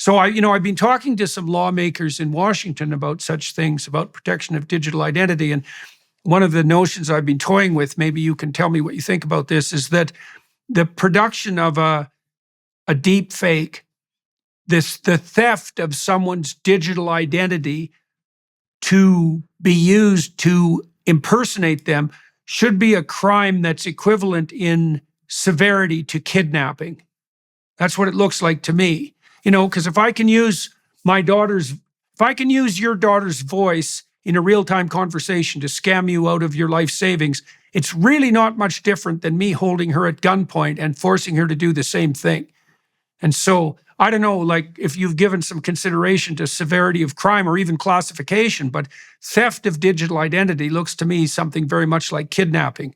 So I've been talking to some lawmakers in Washington about such things, about protection of digital identity. And one of the notions I've been toying with, maybe you can tell me what you think about this, is that the production of a deep fake, the theft of someone's digital identity to be used to impersonate them should be a crime that's equivalent in severity to kidnapping. That's what it looks like to me. Because if I can use your daughter's voice in a real-time conversation to scam you out of your life savings, it's really not much different than me holding her at gunpoint and forcing her to do the same thing. And so, I don't know, like if you've given some consideration to severity of crime or even classification, but theft of digital identity looks to me something very much like kidnapping.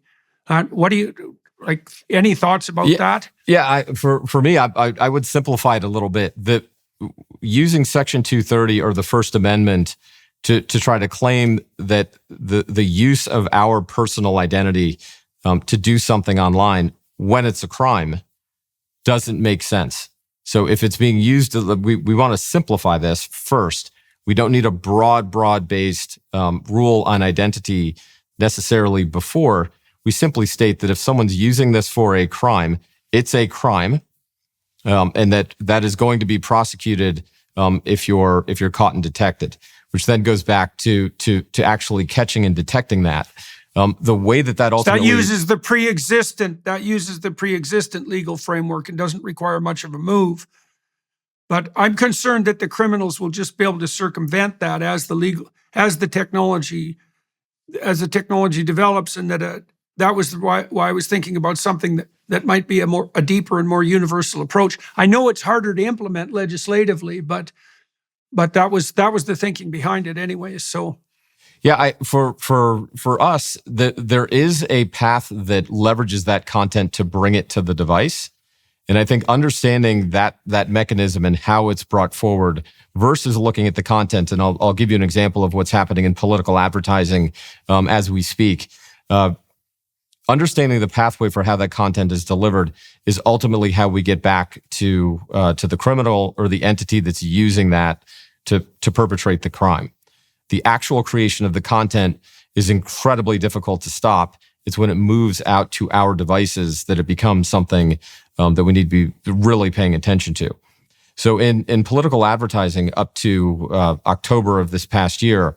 What do you, like, any thoughts about that? Yeah, for me, I would simplify it a little bit. That using Section 230 or the First Amendment to try to claim that the use of our personal identity to do something online when it's a crime doesn't make sense. So if it's being used, we want to simplify this first. We don't need a broad-based rule on identity necessarily before. We simply state that if someone's using this for a crime, it's a crime, and that is going to be prosecuted if you're caught and detected. Which then goes back to actually catching and detecting that. The way that ultimately uses the pre-existent legal framework and doesn't require much of a move. But I'm concerned that the criminals will just be able to circumvent that as the technology develops, and that was why I was thinking about something that might be a deeper and more universal approach. I know it's harder to implement legislatively, but that was the thinking behind it anyway. So, yeah, for us, there is a path that leverages that content to bring it to the device, and I think understanding that mechanism and how it's brought forward versus looking at the content. And I'll give you an example of what's happening in political advertising as we speak. Understanding the pathway for how that content is delivered is ultimately how we get back to the criminal or the entity that's using that to perpetrate the crime. The actual creation of the content is incredibly difficult to stop. It's when it moves out to our devices that it becomes something that we need to be really paying attention to. So in political advertising up to October of this past year,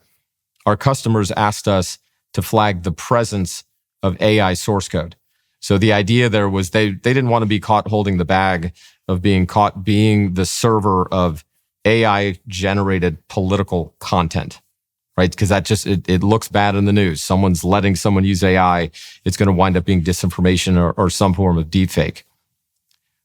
our customers asked us to flag the presence of AI source code. So the idea there was they didn't want to be caught holding the bag of being caught being the server of AI-generated political content, right? Because that just, it looks bad in the news. Someone's letting someone use AI. It's going to wind up being disinformation or some form of deepfake.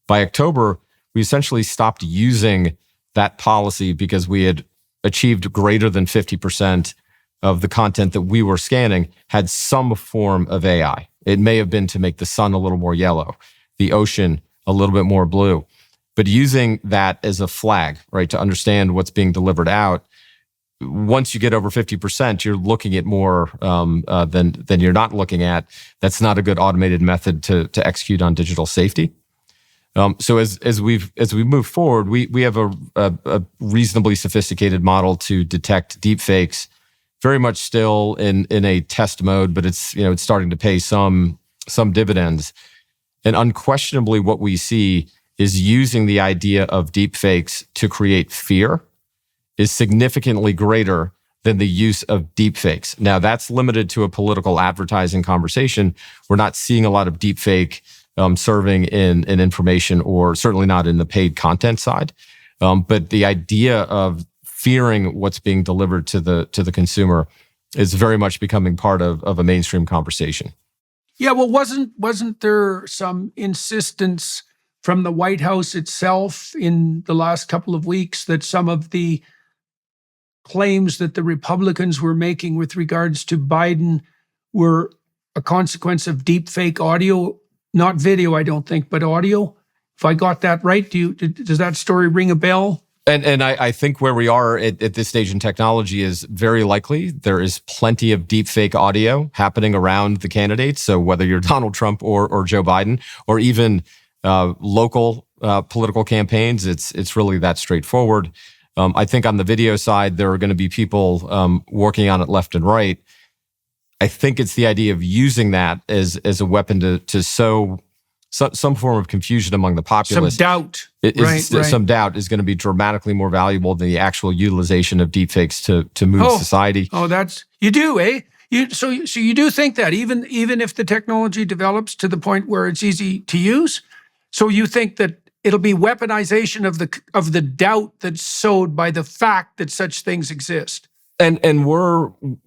By October, we essentially stopped using that policy because we had achieved greater than 50% of the content that we were scanning had some form of AI. It may have been to make the sun a little more yellow, the ocean a little bit more blue. But using that as a flag, right, to understand what's being delivered out, once you get over 50%, you're looking at more than you're not looking at. That's not a good automated method to execute on digital safety. So as we move forward, we have a reasonably sophisticated model to detect deepfakes. Very much still in a test mode, but it's starting to pay some dividends. And unquestionably, what we see is using the idea of deepfakes to create fear is significantly greater than the use of deepfakes. Now, that's limited to a political advertising conversation. We're not seeing a lot of deepfake serving in information, or certainly not in the paid content side. But the idea of fearing what's being delivered to the consumer is very much becoming part of a mainstream conversation. Yeah, well, wasn't there some insistence from the White House itself in the last couple of weeks that some of the claims that the Republicans were making with regards to Biden were a consequence of deepfake audio, not video, I don't think, but audio? If I got that right, does that story ring a bell? And I think where we are at this stage in technology is very likely there is plenty of deepfake audio happening around the candidates. So whether you're Donald Trump or Joe Biden, or even local political campaigns. It's really that straightforward. I think on the video side, there are going to be people working on it left and right. I think it's the idea of using that as a weapon to sow some form of confusion among the populace. Some doubt. Right. Some doubt is going to be dramatically more valuable than the actual utilization of deepfakes to move society. Oh, you do, eh? So you do think that even if the technology develops to the point where it's easy to use, so you think that it'll be weaponization of the doubt that's sowed by the fact that such things exist. And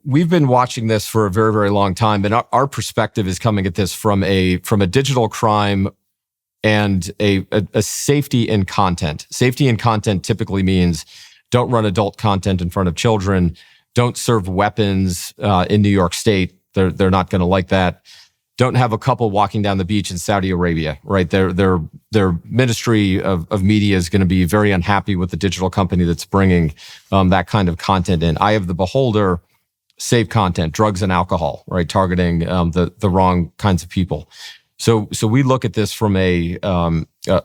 we've been watching this for a very, very long time, and our perspective is coming at this from a digital crime and a safety in content. Safety in content typically means don't run adult content in front of children, don't serve weapons in New York State. They're not going to like that. Don't have a couple walking down the beach in Saudi Arabia, right? Their ministry of media is going to be very unhappy with the digital company that's bringing that kind of content in. Eye of the beholder, safe content, drugs and alcohol, right? Targeting the wrong kinds of people. So we look at this from a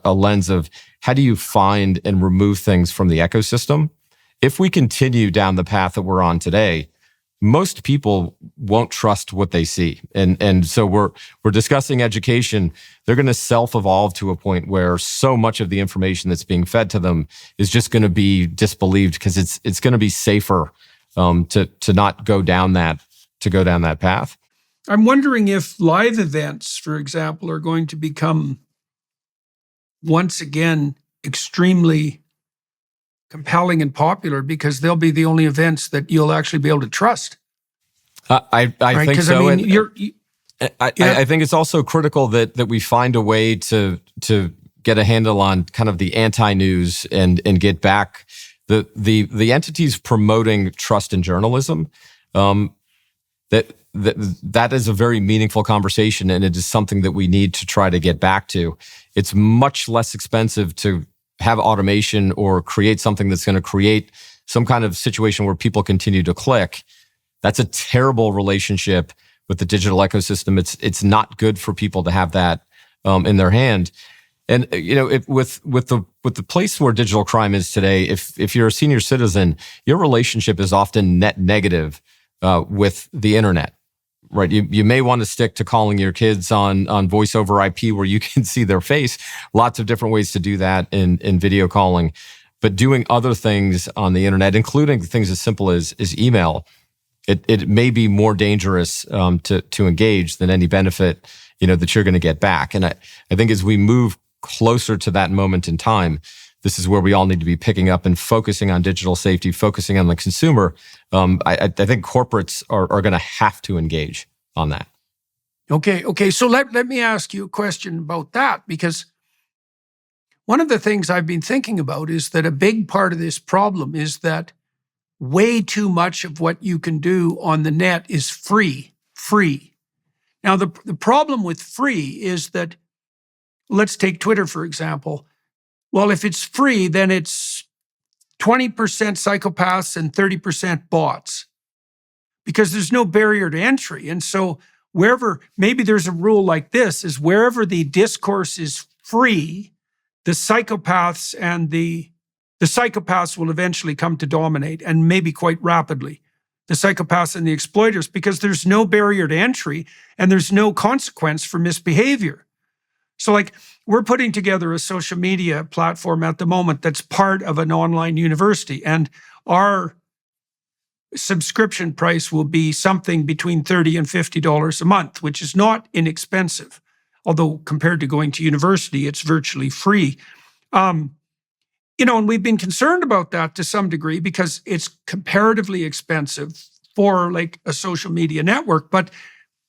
lens of how do you find and remove things from the ecosystem? If we continue down the path that we're on today, most people won't trust what they see. And so we're discussing education. They're going to self-evolve to a point where so much of the information that's being fed to them is just going to be disbelieved because it's going to be safer to not go down that path. I'm wondering if live events, for example, are going to become once again extremely compelling and popular because they'll be the only events that you'll actually be able to trust. I think so. I mean, I think it's also critical that we find a way to get a handle on kind of the anti-news and get back the entities promoting trust in journalism. That is a very meaningful conversation, and it is something that we need to try to get back to. It's much less expensive to have automation or create something that's going to create some kind of situation where people continue to click. That's a terrible relationship with the digital ecosystem. It's not good for people to have that in their hand. And with the place where digital crime is today, if you're a senior citizen, your relationship is often net negative with the internet. Right, you may want to stick to calling your kids on voice over IP where you can see their face. Lots of different ways to do that in video calling, but doing other things on the internet, including things as simple as email, it may be more dangerous to engage than any benefit that you're going to get back. And I think as we move closer to that moment in time, this is where we all need to be picking up and focusing on digital safety, focusing on the consumer. I think corporates are going to have to engage on that. Okay. So let me ask you a question about that, because one of the things I've been thinking about is that a big part of this problem is that way too much of what you can do on the net is free. Now, the problem with free is that, let's take Twitter, for example. Well, if it's free, then it's 20% psychopaths and 30% bots because there's no barrier to entry. And so maybe there's a rule like this, is wherever the discourse is free, the psychopaths will eventually come to dominate, and maybe quite rapidly. The psychopaths and the exploiters, because there's no barrier to entry and there's no consequence for misbehavior. So we're putting together a social media platform at the moment that's part of an online university, and our subscription price will be something between $30 and $50 a month, which is not inexpensive. Although compared to going to university, it's virtually free. And we've been concerned about that to some degree because it's comparatively expensive for a social media network. But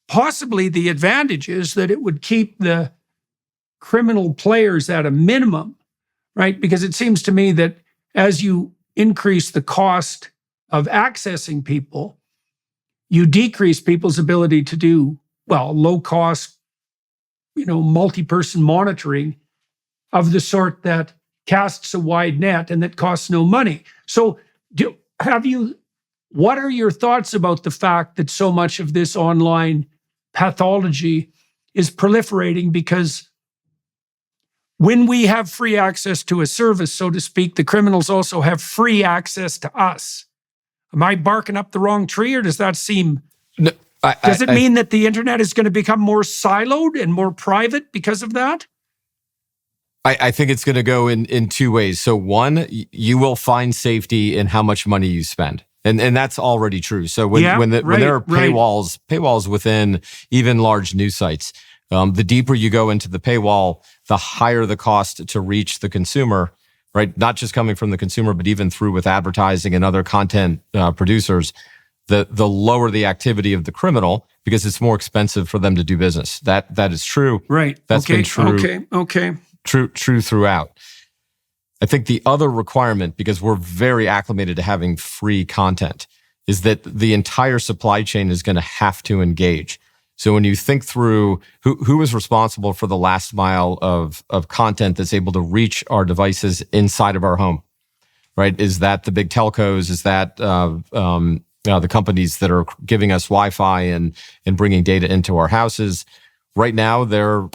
possibly the advantage is that it would keep the criminal players at a minimum, right? Because it seems to me that as you increase the cost of accessing people, you decrease people's ability to do, low cost, multi-person monitoring of the sort that casts a wide net and that costs no money. So what are your thoughts about the fact that so much of this online pathology is proliferating? Because when we have free access to a service, so to speak, the criminals also have free access to us. Am I barking up the wrong tree, or does that seem... No, does it mean that the internet is going to become more siloed and more private because of that? I think it's going to go in two ways. So one, you will find safety in how much money you spend. And that's already true. So when there are paywalls within even large news sites, the deeper you go into the paywall, the higher the cost to reach the consumer, right? Not just coming from the consumer, but even through with advertising and other content producers, the lower the activity of the criminal, because it's more expensive for them to do business. That is true. Right. That's been true. Okay. True throughout. I think the other requirement, because we're very acclimated to having free content, is that the entire supply chain is going to have to engage. So when you think through who is responsible for the last mile of content that's able to reach our devices inside of our home, right? Is that the big telcos? Is that the companies that are giving us Wi-Fi and bringing data into our houses? Right now, they're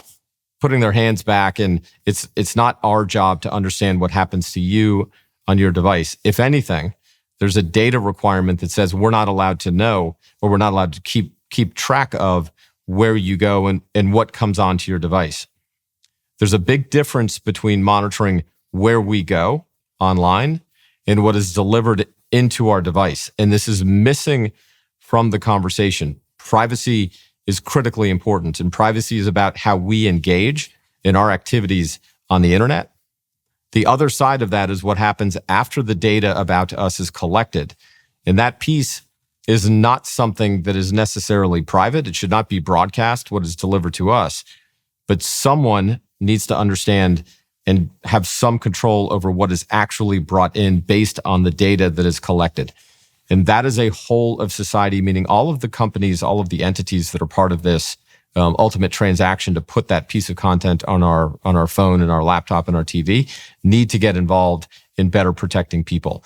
putting their hands back, and it's not our job to understand what happens to you on your device. If anything, there's a data requirement that says we're not allowed to know, or we're not allowed to keep track of where you go and what comes onto your device. There's a big difference between monitoring where we go online and what is delivered into our device. And this is missing from the conversation. Privacy is critically important, and privacy is about how we engage in our activities on the internet. The other side of that is what happens after the data about us is collected. And that piece is not something that is necessarily private. It should not be broadcast, what is delivered to us. But someone needs to understand and have some control over what is actually brought in based on the data that is collected. And that is a whole of society, meaning all of the companies, all of the entities that are part of this ultimate transaction to put that piece of content on our phone and our laptop and our TV, need to get involved in better protecting people.